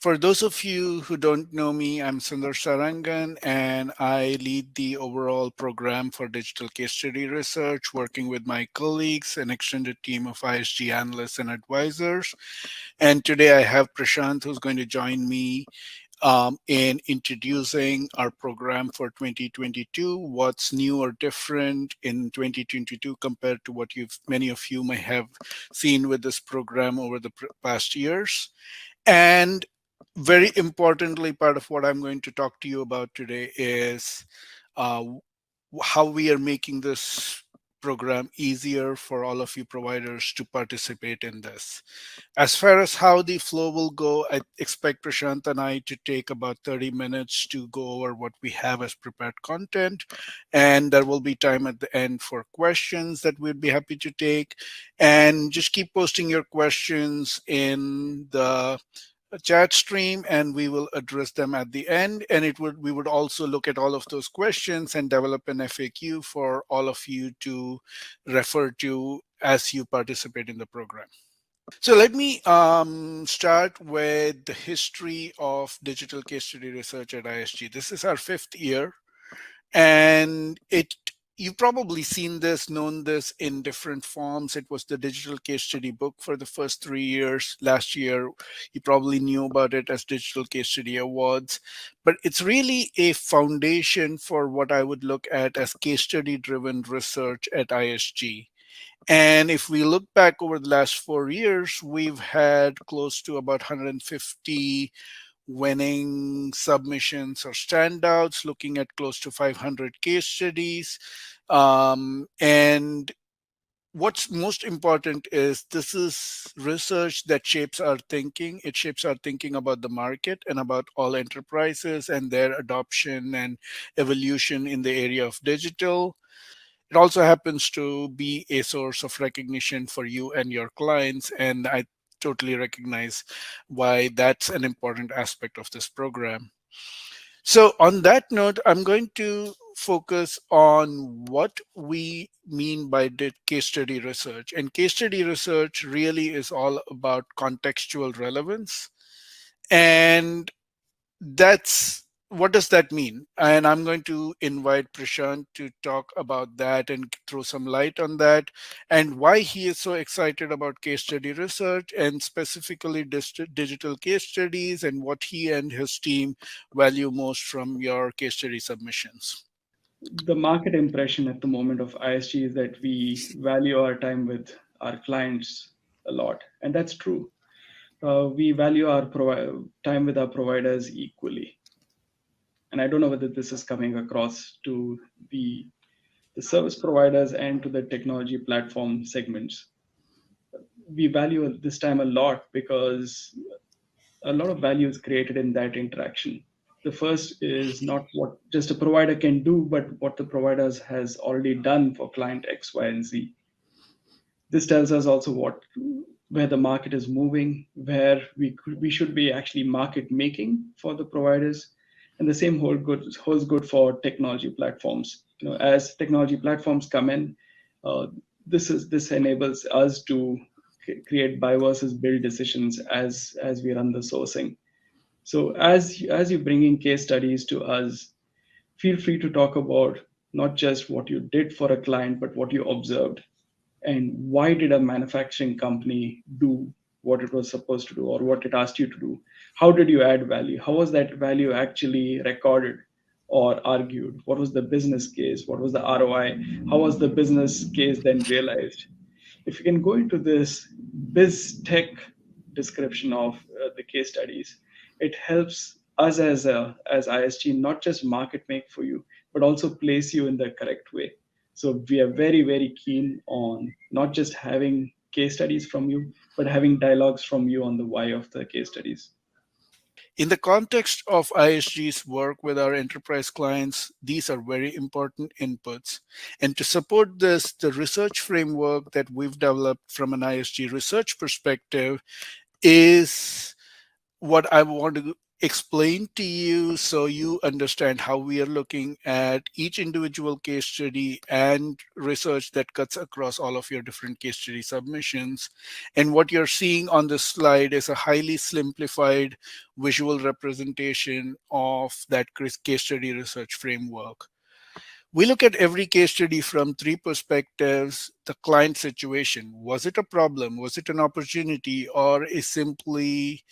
For those of you who don't know me, I'm Sundar Sarangan, and I lead the overall program for digital case study research, working with my colleagues, an extended team of ISG analysts and advisors. And today I have Prashant, who's going to join me in introducing our program for 2022, what's new or different in 2022 compared to what many of you may have seen with this program over the past years. And very importantly, part of what I'm going to talk to you about today is uh, how we are making this program easier for all of you providers to participate in this. As far as how the flow will go, I expect Prashant and I to take about 30 minutes to go over what we have as prepared content. And there will be time at the end for questions that we'd be happy to take. And just keep posting your questions in the chat stream, and we will address them at the end. And we would also look at all of those questions and develop an FAQ for all of you to refer to as you participate in the program. So let me start with the history of digital case study research at ISG. This is our 5th year, and you've probably seen this, known this in different forms. It was the digital case study book for the first 3 years. Last year, you probably knew about it as Digital Case Study Awards. But it's really a foundation for what I would look at as case study driven research at ISG. And if we look back over the last 4 years, we've had close to about 150 winning submissions or standouts, looking at close to 500 case studies. And what's most important is this is research that shapes our thinking. It shapes our thinking about the market and about all enterprises and their adoption and evolution in the area of digital. It also happens to be a source of recognition for you and your clients, and I totally recognize why that's an important aspect of this program. So on that note, I'm going to focus on what we mean by case study research. And case study research really is all about contextual relevance. And that's what does that mean? And I'm going to invite Prashant to talk about that and throw some light on that and why he is so excited about case study research and specifically digital case studies and what he and his team value most from your case study submissions. The market impression at the moment of ISG is that we value our time with our clients a lot, and that's true. We value our time with our providers equally, and I don't know whether this is coming across to the service providers and to the technology platform segments. We value this time a lot because a lot of value is created in that interaction. The first is not what just a provider can do, but what the providers has already done for client X, Y, and Z. This tells us also where the market is moving, where we should be actually market making for the providers, and the same holds good for technology platforms. As technology platforms come in, uh, this enables us to create buy versus build decisions as we run the sourcing. So as you bring in case studies to us, feel free to talk about not just what you did for a client, but what you observed and why did a manufacturing company do what it was supposed to do or what it asked you to do. How did you add value? How was that value actually recorded or argued? What was the business case? What was the ROI? How was the business case then realized? If you can go into this biz tech description of the case studies, it helps us as ISG not just market make for you, but also place you in the correct way. So we are very, very keen on not just having case studies from you, but having dialogues from you on the why of the case studies. In the context of ISG's work with our enterprise clients, these are very important inputs. And to support this, the research framework that we've developed from an ISG research perspective is what I want to explain to you so you understand how we are looking at each individual case study and research that cuts across all of your different case study submissions. And what you're seeing on this slide is a highly simplified visual representation of that case study research framework. We look at every case study from three perspectives: the client situation. Was it a problem? Was it an opportunity? Or is simply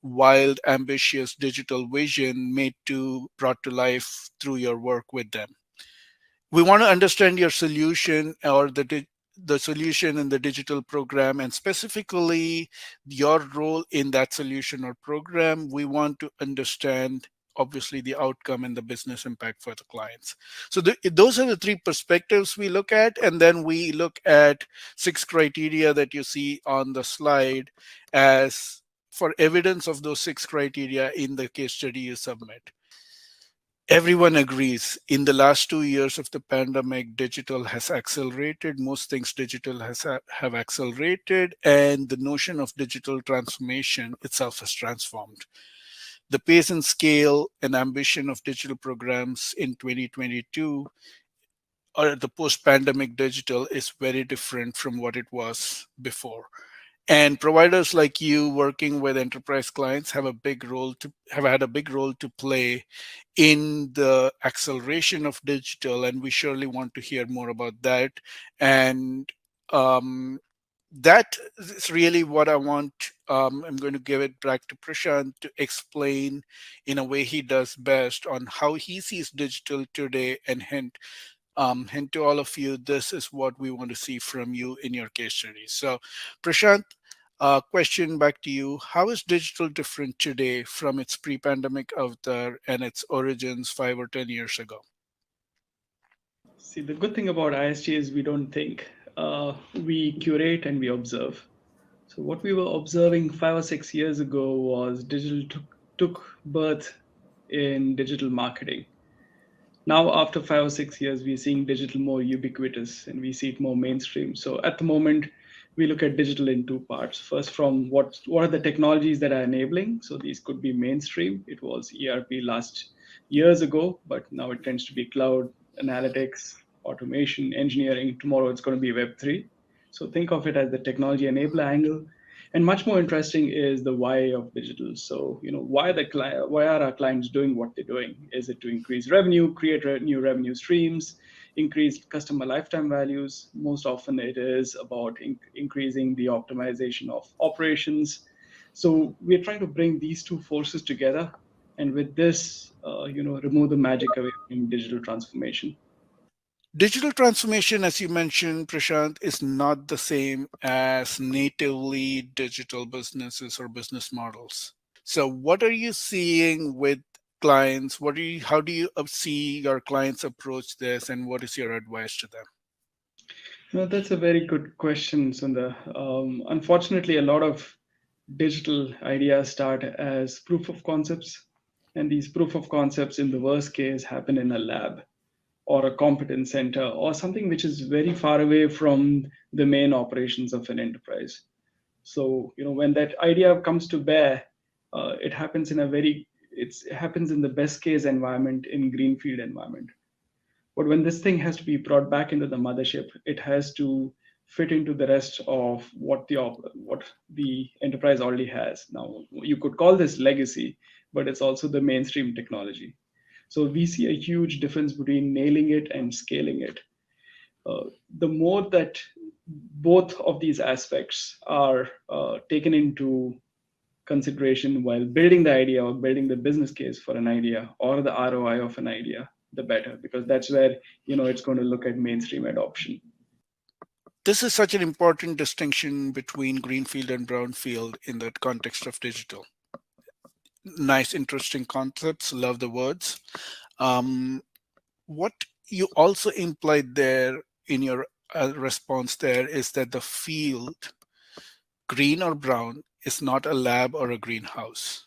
wild, ambitious digital vision made to brought to life through your work with them? We want to understand your solution or the solution in the digital program, and specifically your role in that solution or program. We want to understand obviously the outcome and the business impact for the clients. So those are the three perspectives we look at, and then we look at six criteria that you see on the slide as for evidence of those six criteria in the case study you submit. Everyone agrees in the last 2 years of the pandemic, digital has accelerated. Most things digital have accelerated, and the notion of digital transformation itself has transformed. The pace and scale and ambition of digital programs in 2022 or the post pandemic digital is very different from what it was before. And providers like you working with enterprise clients have had a big role to play in the acceleration of digital, and we surely want to hear more about that. And um, that is really what I want. I'm going to give it back to Prashant to explain in a way he does best on how he sees digital today, and hint to all of you, this is what we want to see from you in your case studies. So, Prashant, question back to you. How is digital different today from its pre pandemic avatar and its origins 5 or 10 years ago? See, the good thing about ISG is we don't think. We curate and we observe. So what we were observing 5 or 6 years ago was digital took birth in digital marketing. Now, after 5 or 6 years, we're seeing digital more ubiquitous and we see it more mainstream. So at the moment, we look at digital in two parts. First, from what are the technologies that are enabling? So these could be mainstream. It was ERP last years ago, but now it tends to be cloud, analytics, automation, engineering. Tomorrow it's going to be Web3. So think of it as the technology enabler angle. And much more interesting is the why of digital. So, why are our clients doing what they're doing? Is it to increase revenue, create new revenue streams, increase customer lifetime values? Most often, it is about increasing the optimization of operations. So, we're trying to bring these two forces together, and with this, remove the magic away from digital transformation. Digital transformation, as you mentioned, Prashant, is not the same as natively digital businesses or business models. So, what are you seeing with clients? How do you see your clients approach this, and what is your advice to them? No, that's a very good question, Sundar. Unfortunately, a lot of digital ideas start as proof of concepts, and these proof of concepts, in the worst case, happen in a lab or a competence center or something which is very far away from the main operations of an enterprise. So, when that idea comes to bear, it happens it happens in the best case environment in greenfield environment. But when this thing has to be brought back into the mothership, it has to fit into the rest of what the enterprise already has. Now, you could call this legacy, but it's also the mainstream technology. So we see a huge difference between nailing it and scaling it. The more that both of these aspects are taken into consideration while building the idea or building the business case for an idea or the ROI of an idea, the better, because that's where it's going to look at mainstream adoption. This is such an important distinction between greenfield and brownfield in the context of digital. Nice, interesting concepts. Love the words. Um, what you also implied there in your response there is that the field, green or brown, is not a lab or a greenhouse.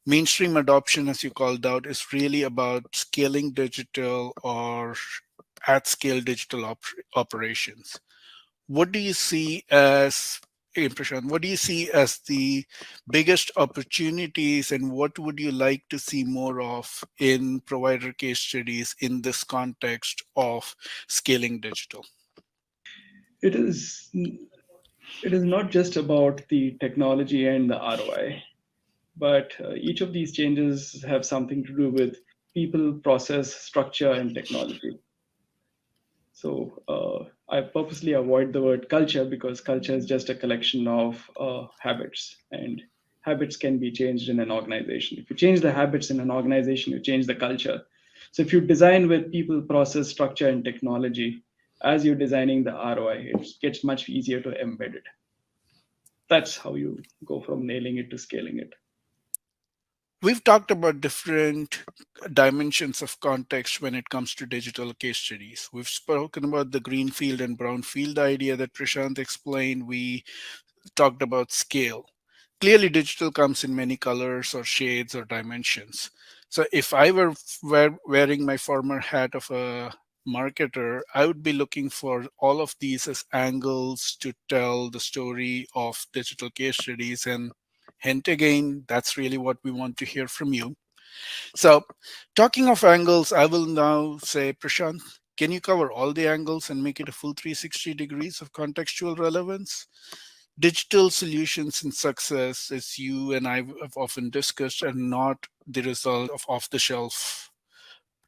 Mainstream adoption, as you called out, is really about scaling digital or at scale digital operations. What do you see as Prashant, what do you see as the biggest opportunities, and what would you like to see more of in provider case studies in this context of scaling digital? It is it is not just about the technology and the ROI, but each of these changes have something to do with people, process, structure, and technology. So I purposely avoid the word culture because culture is just a collection of habits, and habits can be changed in an organization. If you change the habits in an organization, you change the culture. So if you design with people, process, structure, and technology, as you're designing the ROI, it gets much easier to embed it. That's how you go from nailing it to scaling it. We've talked about different dimensions of context when it comes to digital case studies. We've spoken about the greenfield and brownfield idea that Prashant explained. We talked about scale. Clearly, digital comes in many colors or shades or dimensions. So, if I were wearing my former hat of a marketer, I would be looking for all of these as angles to tell the story of digital case studies. And hint again, that's really what we want to hear from you. So, talking of angles, I will now say, Prashant, can you cover all the angles and make it a full 360 degrees of contextual relevance? Digital solutions and success, as you and I have often discussed, are not the result of off the shelf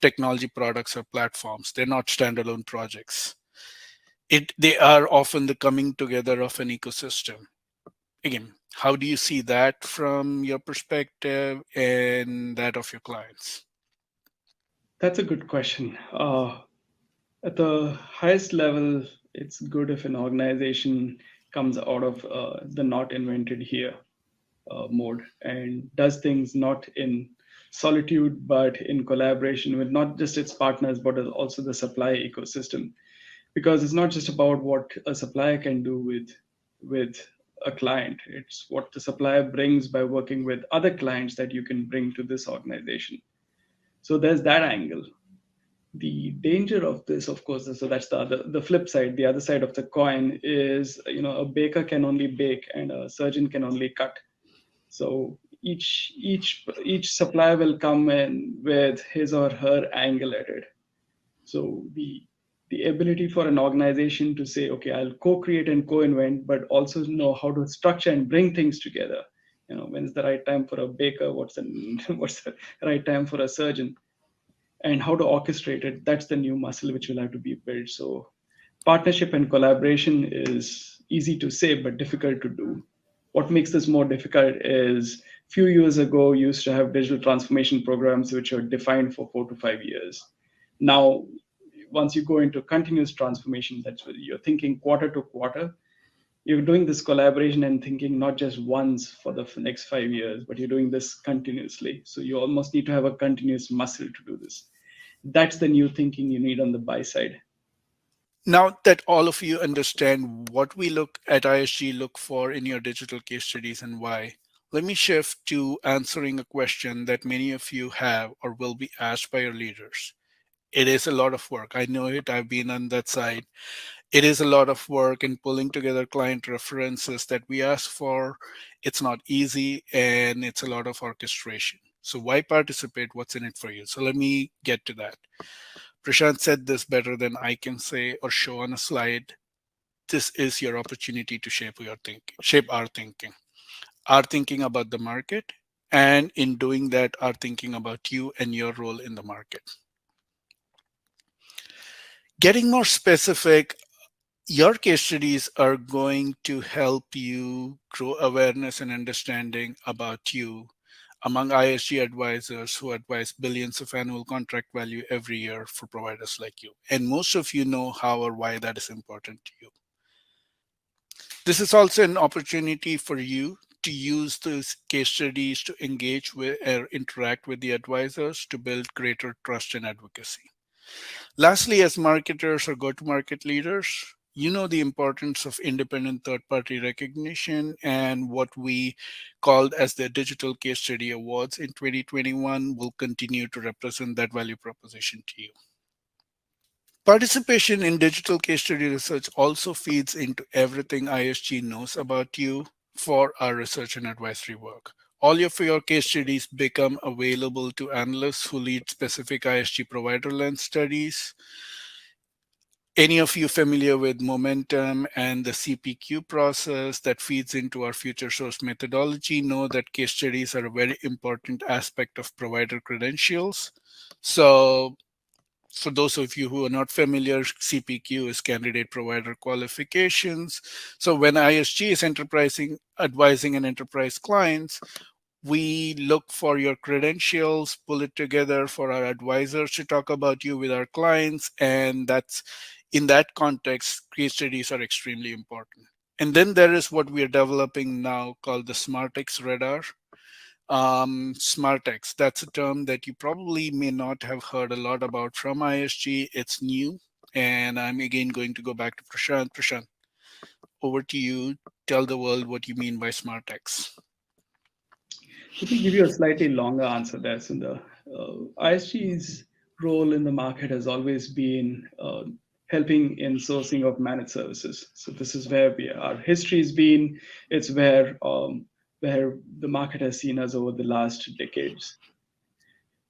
technology products or platforms. They're not standalone projects. They are often the coming together of an ecosystem. Again, how do you see that from your perspective and that of your clients? That's a good question. At the highest level, it's good if an organization comes out of the not invented here mode and does things not in solitude but in collaboration with not just its partners but also the supply ecosystem, because it's not just about what a supplier can do with a client. It's what the supplier brings by working with other clients that you can bring to this organization. So there's that angle. The danger of this, of course, so that's the flip side. The other side of the coin is, a baker can only bake and a surgeon can only cut. So each supplier will come in with his or her angle at it. So the ability for an organization to say, okay, I'll co-create and co-invent, but also know how to structure and bring things together. When's the right time for a baker? What's the right time for a surgeon? And how to orchestrate it, that's the new muscle which will have to be built. So partnership and collaboration is easy to say but difficult to do. What makes this more difficult is few years ago you used to have digital transformation programs which are defined for 4 to 5 years. Now once you go into continuous transformation, that's what you're thinking quarter to quarter. You're doing this collaboration and thinking not just once for the next 5 years, but you're doing this continuously. So you almost need to have a continuous muscle to do this. That's the new thinking you need on the buy side. Now that all of you understand what we look at ISG look for in your digital case studies and why, let me shift to answering a question that many of you have or will be asked by your leaders. It is a lot of work. I know it. I've been on that side. It is a lot of work in pulling together client references that we ask for. It's not easy and it's a lot of orchestration. So why participate? What's in it for you? So let me get to that. Prashant said this better than I can say or show on a slide. This is your opportunity to shape our thinking about the market, and in doing that, our thinking about you and your role in the market. Getting more specific, your case studies are going to help you grow awareness and understanding about you among ISG advisors who advise billions of annual contract value every year for providers like you. And most of you know how or why that is important to you. This is also an opportunity for you to use those case studies to engage with or interact with the advisors to build greater trust and advocacy. Lastly, as marketers or go to market leaders, you know the importance of independent third party recognition, and what we called as the Digital Case Study Awards in 2021 will continue to represent that value proposition to you. Participation in digital case study research also feeds into everything ISG knows about you for our research and advisory work. All of your case studies become available to analysts who lead specific ISG provider lens studies. Any of you familiar with momentum and the CPQ process that feeds into our future source methodology know that case studies are a very important aspect of provider credentials. So for those of you who are not familiar, CPQ is candidate provider qualifications. So when ISG is enterprising, advising an enterprise clients, we look for your credentials, pull it together for our advisors to talk about you with our clients. And that's in that context, case studies are extremely important. And then there is what we are developing now called the SmartX radar. SmartX, that's a term that you probably may not have heard a lot about from ISG. It's new. And I'm again going to go back to Prashant. Prashant, over to you. Tell the world what you mean by SmartX. Let me give you a slightly longer answer there, Sundar. ISG's role in the market has always been helping in sourcing of managed services. So this is where our history has been. It's where the market has seen us over the last decades.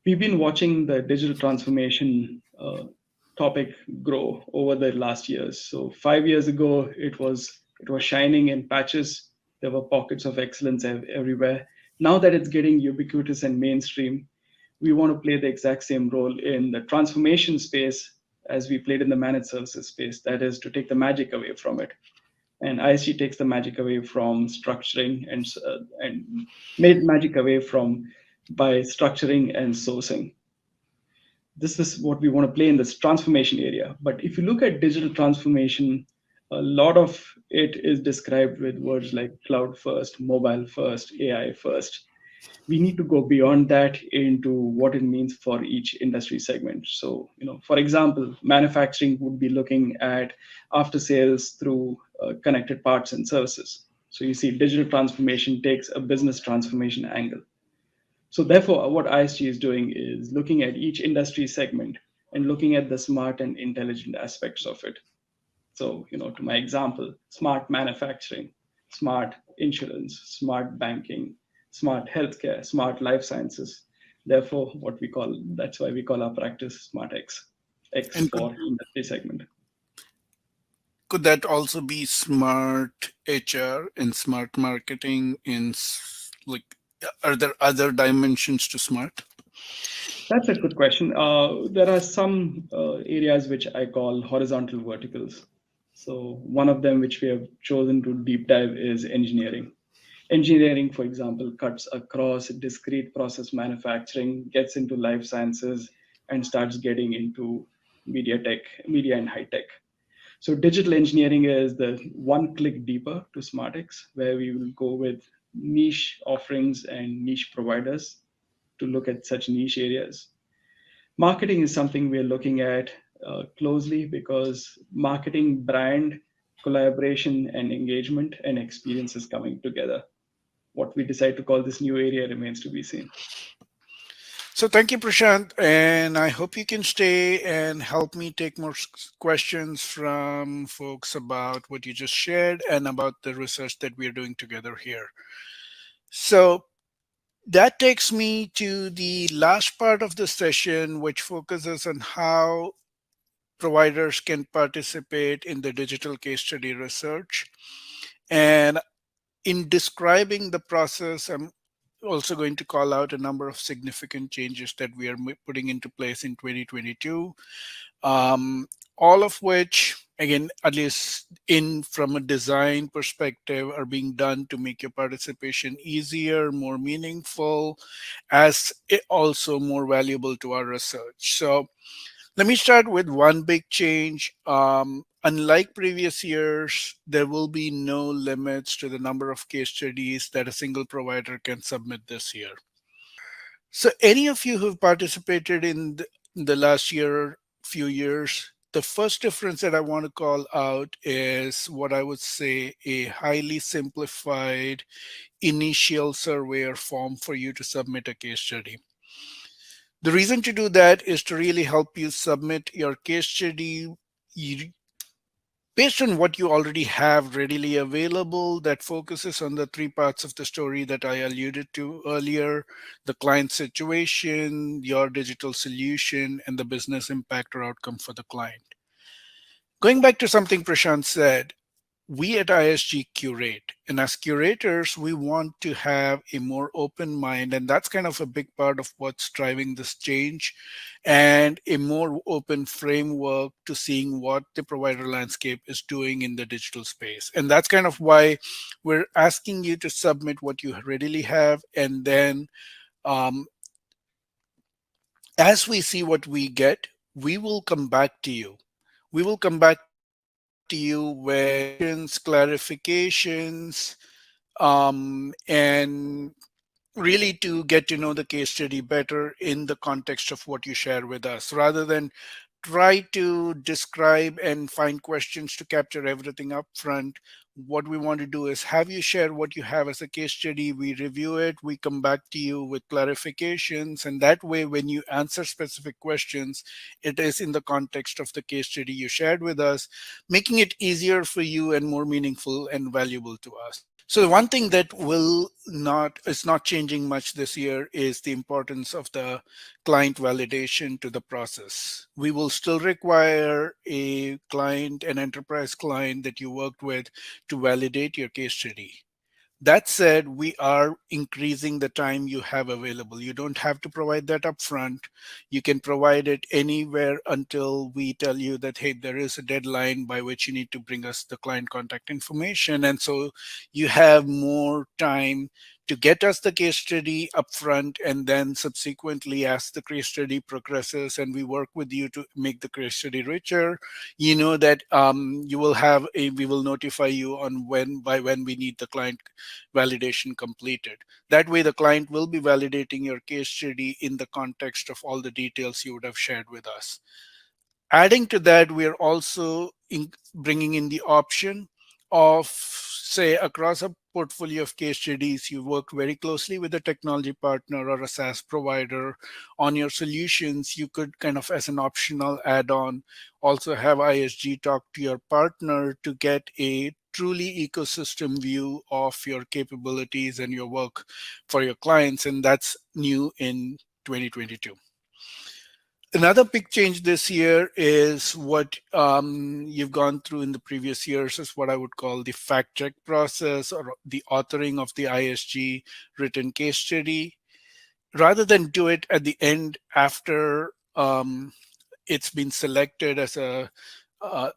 We've been watching the digital transformation topic grow over the last years. So 5 years ago, it was shining in patches. There were pockets of excellence everywhere. Now that it's getting ubiquitous and mainstream, we want to play the exact same role in the transformation space as we played in the managed services space. That is to take the magic away from it. And ISG takes the magic away from structuring and made magic away from by structuring and sourcing. This is what we want to play in this transformation area. But if you look at digital transformation, a lot of it is described with words like cloud first, mobile first, AI first. We need to go beyond that into what it means for each industry segment. So, for example, manufacturing would be looking at after sales through connected parts and services. So you see, digital transformation takes a business transformation angle. So therefore, what ISG is doing is looking at each industry segment and looking at the smart and intelligent aspects of it. So, to my example, smart manufacturing, smart insurance, smart banking, smart healthcare, smart life sciences. Therefore, that's why we call our practice Smart X And for industry segment. could that also be smart HR and smart marketing like, are there other dimensions to smart? That's a good question. There are some areas which I call horizontal verticals. So one of them which we have chosen to deep dive is engineering. Engineering, for example, cuts across discrete process manufacturing, gets into life sciences, and starts getting into media tech, media and high tech. So digital engineering is the one click deeper to SmartX, where we will go with niche offerings and niche providers to look at such niche areas. Marketing is something we're looking at closely because marketing, brand, collaboration, and engagement and experience is coming together. What we decide to call this new area remains to be seen. So thank you, Prashant, and I hope you can stay and help me take more questions from folks about what you just shared and about the research that we are doing together here. So that takes me to the last part of the session, which focuses on how providers can participate in the digital case study research. And in describing the process, I'm also going to call out a number of significant changes that we are putting into place in 2022, all of which, again, at least in from a design perspective, are being done to make your participation easier, more meaningful, as it also more valuable to our research. So let me start with one big change. Unlike previous years, there will be no limits to the number of case studies that a single provider can submit this year. So, any of you who've participated in the last year, few years, the first difference that I want to call out is what I would say a highly simplified initial surveyor form for you to submit a case study. The reason to do that is to really help you submit your case study you- based on what you already have readily available, that focuses on the three parts of the story that I alluded to earlier: the client situation, your digital solution, and the business impact or outcome for the client. Going back to something Prashant said, we at ISG curate, and as curators we want to have a more open mind, and that's kind of a big part of what's driving this change, and a more open framework to seeing what the provider landscape is doing in the digital space. And that's kind of why we're asking you to submit what you readily have, and then um, as we see what we get, we will come back to you. We will come back to you with questions, clarifications, and really to get to know the case study better in the context of what you share with us, rather than try to describe and find questions to capture everything up front. What we want to do is have you share what you have as a case study. We review it, we come back to you with clarifications, and that way, when you answer specific questions, it is in the context of the case study you shared with us, making it easier for you and more meaningful and valuable to us. So the one thing that will not is not changing much this year is the importance of the client validation to the process. We will still require a client, an enterprise client that you worked with, to validate your case study. That said, we are increasing the time you have available. You don't have to provide that upfront. You can provide it anywhere until we tell you that, hey, there is a deadline by which you need to bring us the client contact information. And so you have more time to get us the case study upfront, and then subsequently, as the case study progresses and we work with you to make the case study richer, you know that you will have a we will notify you on when we need the client validation completed. That way, the client will be validating your case study in the context of all the details you would have shared with us. Adding to that, we are also bringing in the option of, say, across a portfolio of case studies, you worked very closely with a technology partner or a SaaS provider on your solutions. You could kind of, as an optional add-on, also have ISG talk to your partner to get a truly ecosystem view of your capabilities and your work for your clients. And that's new in 2022. Another big change this year is what you've gone through in the previous years, is what I would call the fact check process or the authoring of the ISG written case study. Rather than do it at the end after it's been selected as a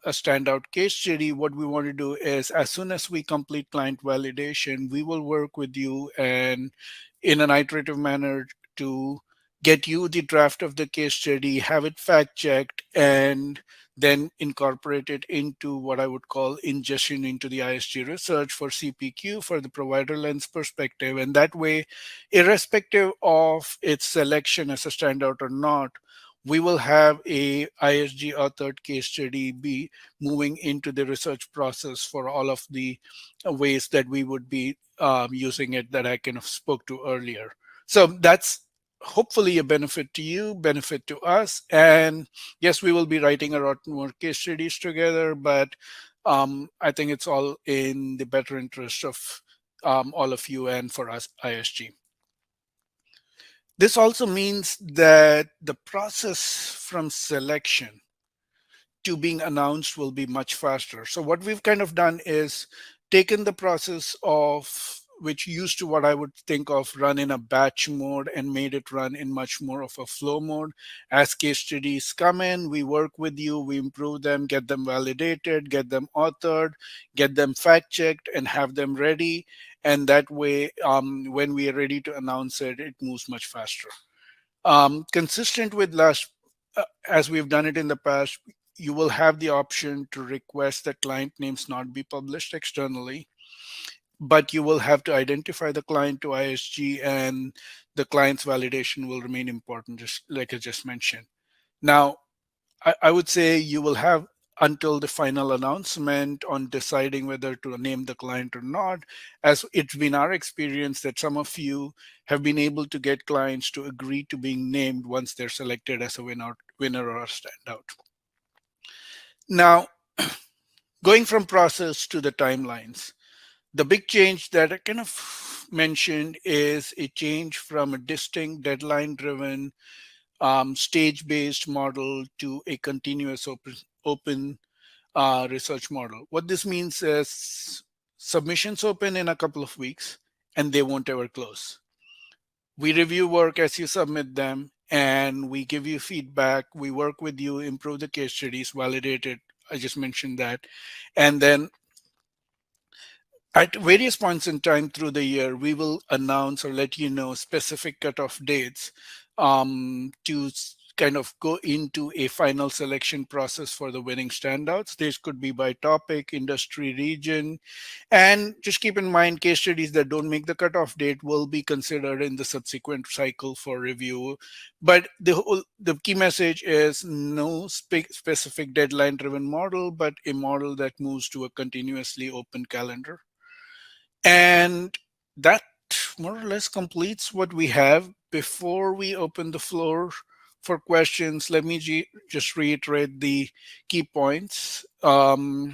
standout case study, what we want to do is, as soon as we complete client validation, we will work with you and in an iterative manner to get you the draft of the case study, have it fact checked, and then incorporate it into what I would call ingestion into the ISG research for CPQ for the provider lens perspective. And that way, irrespective of its selection as a standout or not, we will have a ISG authored case study be moving into the research process for all of the ways that we would be using it that I kind of spoke to earlier. So that's hopefully a benefit to you, benefit to us. And yes, we will be writing a lot more case studies together, but I think it's all in the better interest of all of you and for us, ISG. This also means that the process from selection to being announced will be much faster. So what we've kind of done is taken the process of which used to what I would think of run in a batch mode and made it run in much more of a flow mode. As case studies come in, we work with you, we improve them, get them validated, get them authored, get them fact checked, and have them ready. And that way, when we are ready to announce it, it moves much faster. Consistent with as we've done it in the past, you will have the option to request that client names not be published externally, but you will have to identify the client to ISG, and the client's validation will remain important, just like I just mentioned. Now, I would say you will have until the final announcement on deciding whether to name the client or not, as it's been our experience that some of you have been able to get clients to agree to being named once they're selected as a winner or a standout. Now, going from process to the timelines, the big change that I kind of mentioned is a change from a distinct deadline driven stage-based model to a continuous open research model. What this means is submissions open in a couple of weeks and they won't ever close. We review work as you submit them and we give you feedback. We work with you, improve the case studies, validate it. I just mentioned that. And then at various points in time through the year, we will announce or let you know specific cutoff dates to kind of go into a final selection process for the winning standouts. This could be by topic, industry, region, and just keep in mind case studies that don't make the cutoff date will be considered in the subsequent cycle for review. But the key message is no specific deadline driven model, but a model that moves to a continuously open calendar. And that more or less completes what we have. Before we open the floor for questions, let me just reiterate the key points. I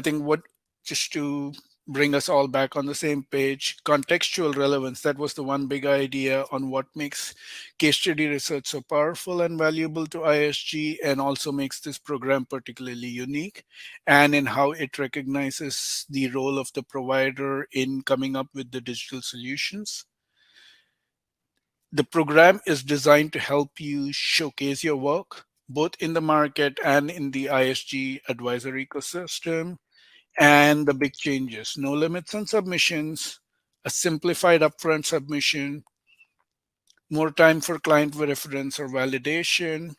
think what just to bring us all back on the same page, contextual relevance, that was the one big idea on what makes case study research so powerful and valuable to ISG and also makes this program particularly unique and in how it recognizes the role of the provider in coming up with the digital solutions. The program is designed to help you showcase your work both in the market and in the ISG advisory ecosystem. And the big changes: no limits on submissions, a simplified upfront submission, more time for client reference or validation,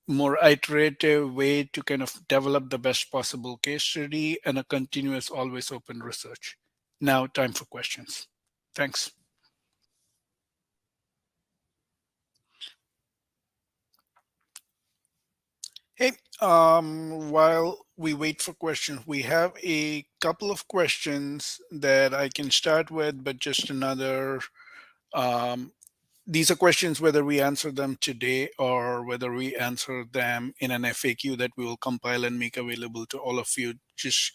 more iterative way to kind of develop the best possible case study, and a continuous, always open research. Now, time for questions. Thanks. Hey, while we wait for questions, we have a couple of questions that I can start with, but just another um, these are questions whether we answer them today or whether we answer them in an FAQ that we will compile and make available to all of you. Just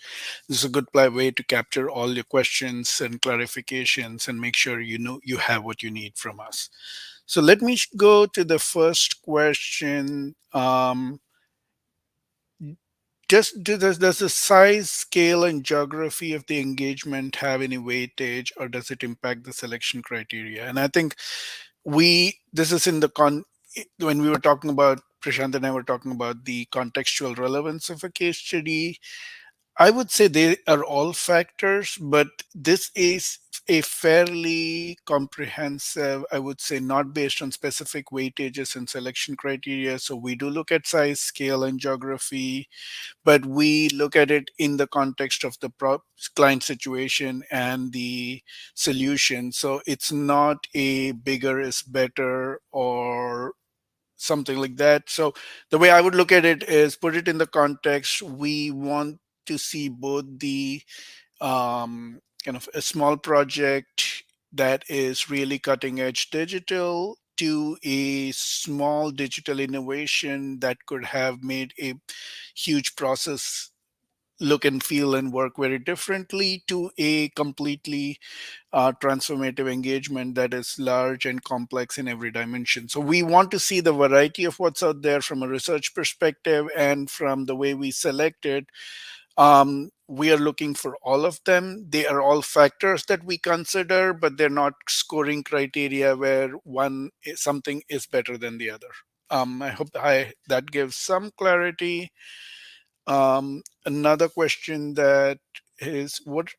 this is a good way to capture all your questions and clarifications and make sure you know you have what you need from us. So let me go to the first question. Does the size, scale, and geography of the engagement have any weightage, or does it impact the selection criteria? And I think we this is in the when we were talking about Prashant and I were talking about the contextual relevance of a case study. I would say they are all factors, but this is a fairly comprehensive, I would say, not based on specific weightages and selection criteria. So we do look at size, scale, and geography, but we look at it in the context of the client situation and the solution. So it's not a bigger is better or something like that. So the way I would look at it is put it in the context. We want to see both the kind of a small project that is really cutting edge digital to a small digital innovation that could have made a huge process look and feel and work very differently to a completely transformative engagement that is large and complex in every dimension. So we want to see the variety of what's out there from a research perspective and from the way we select it. We are looking for all of them. They are all factors that we consider, but they're not scoring criteria where something is better than the other. I hope that gives some clarity. Another question that is what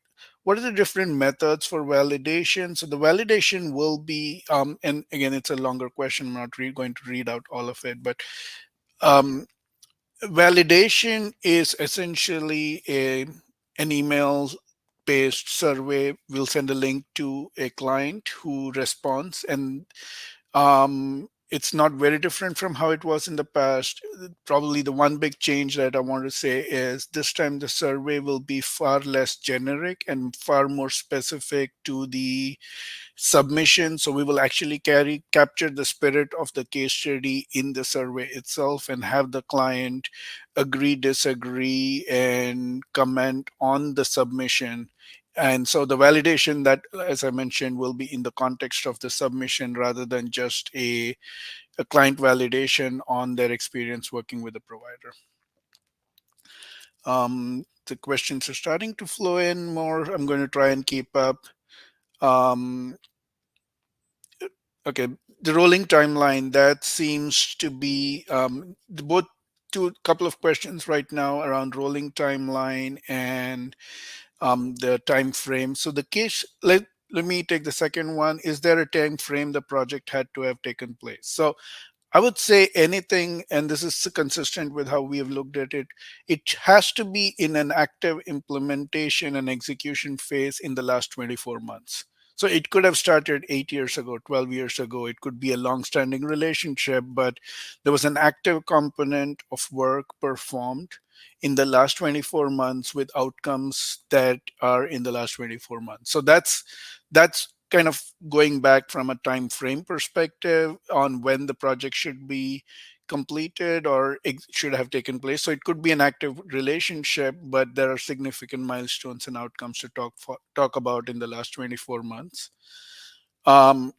are the different methods for validation? So the validation will be, and again, it's a longer question. I'm not going to read out all of it, but um, validation is essentially an email based survey. We'll send a link to a client who responds, and it's not very different from how it was in the past. Probably the one big change that I want to say is this time the survey will be far less generic and far more specific to the submission. So we will actually capture the spirit of the case study in the survey itself and have the client agree, disagree, and comment on the submission. And so the validation that, as I mentioned, will be in the context of the submission rather than just a client validation on their experience working with the provider. The questions are starting to flow in more. I'm going to try and keep up. Um, Okay, the rolling timeline, that seems to be both two couple of questions right now around rolling timeline and the time frame. So the case, let me take the second one. Is there a time frame the project had to have taken place? So I would say anything, and this is consistent with how we have looked at it, it has to be in an active implementation and execution phase in the last 24 months. So it could have started 8 years ago, 12 years ago. It could be a long-standing relationship, but there was an active component of work performed in the last 24 months with outcomes that are in the last 24 months. So that's kind of going back from a time frame perspective on when the project should be completed or should have taken place. So it could be an active relationship, but there are significant milestones and outcomes to talk about in the last 24 months. um,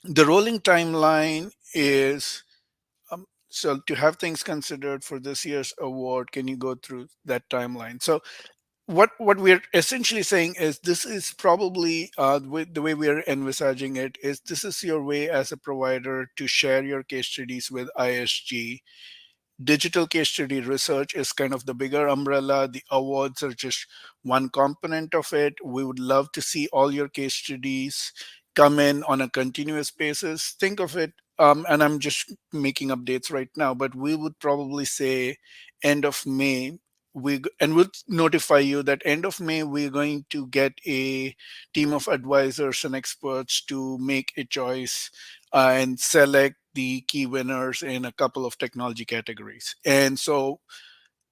the rolling timeline is, so to have things considered for this year's award, can you go through that timeline? So what we're essentially saying is this is probably the way we're envisaging it is this is your way as a provider to share your case studies with ISG. Digital case study research is kind of the bigger umbrella. The awards are just one component of it. We would love to see all your case studies come in on a continuous basis. Think of it, and I'm just making updates right now, but we would probably say end of May. And we'll notify you that end of May we're going to get a team of advisors and experts to make a choice and select the key winners in a couple of technology categories. And so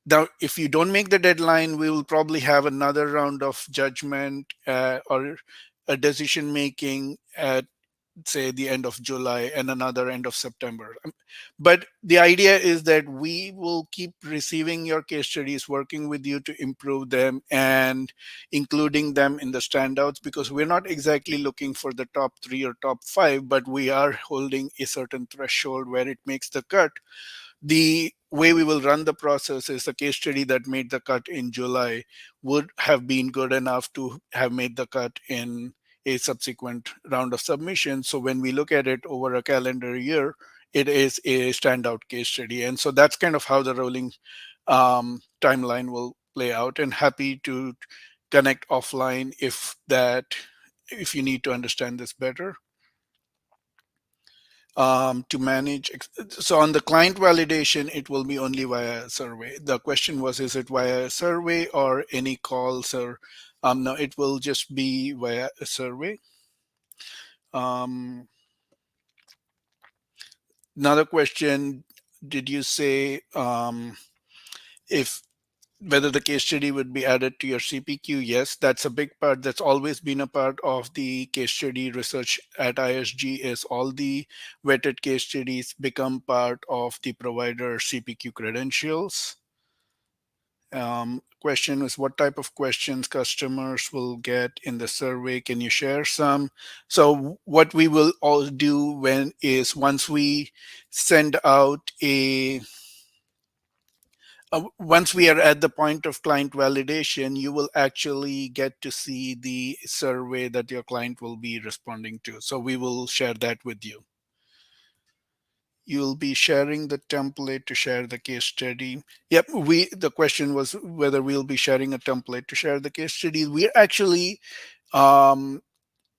now, if you don't make the deadline, we will probably have another round of judgment or a decision making at, say, the end of July and another end of September. But the idea is that we will keep receiving your case studies, working with you to improve them and including them in the standouts, because we're not exactly looking for the top three or top five, but we are holding a certain threshold where it makes the cut. The way we will run the process is the case study that made the cut in July would have been good enough to have made the cut in a subsequent round of submission. So when we look at it over a calendar year, it is a standout case study. And so that's kind of how the rolling timeline will play out. And happy to connect offline if you need to understand this better. To manage. So on the client validation, it will be only via a survey. The question was, is it via a survey or any calls or no, it will just be via a survey. Um, Another question, did you say if whether the case study would be added to your CPQ? Yes, that's a big part. That's always been a part of the case study research at ISG is all the vetted case studies become part of the provider CPQ credentials. Question is what type of questions customers will get in the survey? Can you share some? So what we will all do when is once we send out once we are at the point of client validation, you will actually get to see the survey that your client will be responding to. So we will share that with you. You'll be sharing the template to share the case study. Yep, the question was whether we'll be sharing a template to share the case study. We're actually um,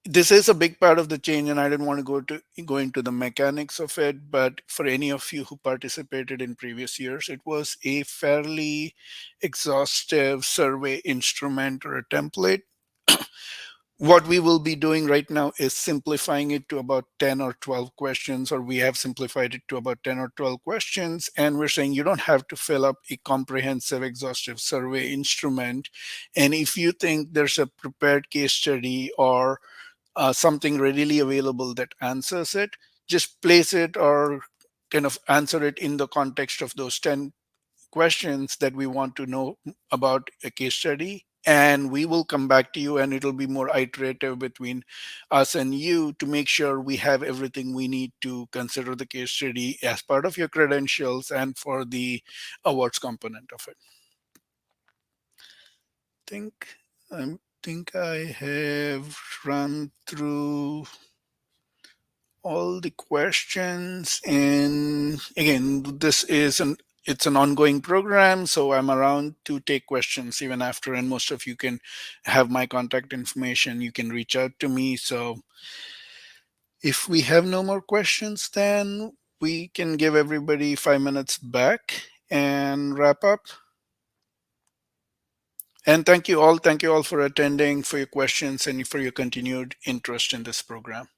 this is a big part of the change, and I didn't want to go into the mechanics of it, but for any of you who participated in previous years, it was a fairly exhaustive survey instrument or a template What we will be doing right now is simplifying it to about 10 or 12 questions, or we have simplified it to about 10 or 12 questions. And we're saying you don't have to fill up a comprehensive, exhaustive survey instrument. And if you think there's a prepared case study or something readily available that answers it, just place it or kind of answer it in the context of those 10 questions that we want to know about a case study, and we will come back to you, and it'll be more iterative between us and you to make sure we have everything we need to consider the case study as part of your credentials and for the awards component of it. I think I have run through all the questions, and again, it's an ongoing program, so I'm around to take questions even after, and most of you can have my contact information. You can reach out to me. So if we have no more questions, then we can give everybody 5 minutes back and wrap up. And thank you all for attending, for your questions, and for your continued interest in this program.